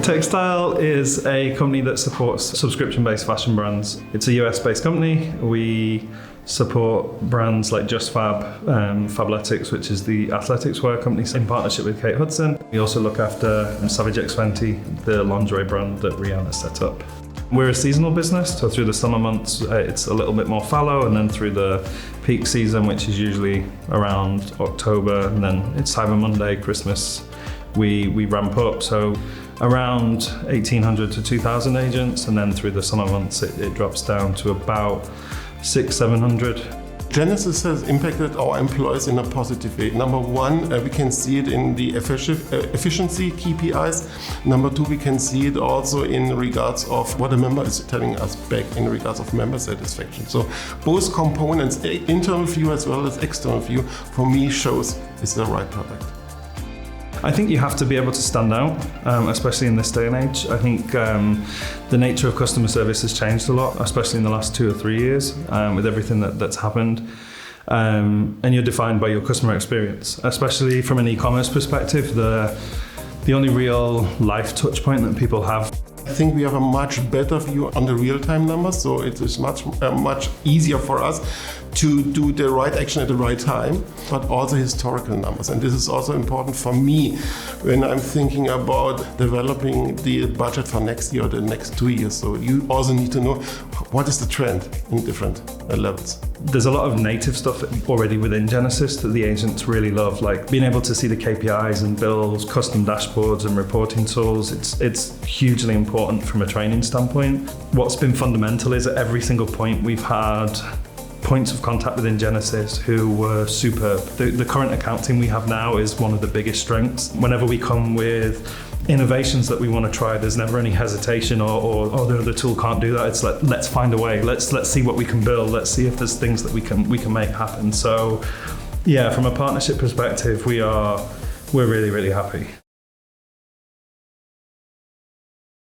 Textile is a company that supports subscription-based fashion brands. It's a US-based company. We support brands like JustFab, Fabletics, which is the athletics wear company in partnership with Kate Hudson. We also look after Savage X Fenty, the lingerie brand that Rihanna set up. We're a seasonal business, so through the summer months it's a little bit more fallow, and then through the peak season, which is usually around October, and then it's Cyber Monday, Christmas, we ramp up. So around 1,800 to 2,000 agents, and then through the summer months it drops down to about 600-700. Genesis has impacted our employees in a positive way. Number one, we can see it in the efficiency KPIs. Number two, we can see it also in regards of what a member is telling us back in regards of member satisfaction. So both components, internal view as well as external view, for me shows it's the right product. I think you have to be able to stand out, especially in this day and age. I think the nature of customer service has changed a lot, especially in the last 2 or 3 years, with everything that's happened. And you're defined by your customer experience, especially from an e-commerce perspective. The only real life touch point that people have. I think we have a much better view on the real-time numbers, so it is much easier for us to do the right action at the right time, but also historical numbers. And this is also important for me when I'm thinking about developing the budget for next year or the next 2 years. So you also need to know what is the trend in different levels. There's a lot of native stuff already within Genesis that the agents really love, like being able to see the KPIs and bills, custom dashboards and reporting tools. It's hugely important from a training standpoint. What's been fundamental is at every single point we've had points of contact within Genesis who were superb. The current account team we have now is one of the biggest strengths. Whenever we come with innovations that we want to try, there's never any hesitation or the tool can't do that. It's like, let's find a way. Let's see what we can build. Let's see if there's things that we can make happen. So yeah, from a partnership perspective, we're really, really happy.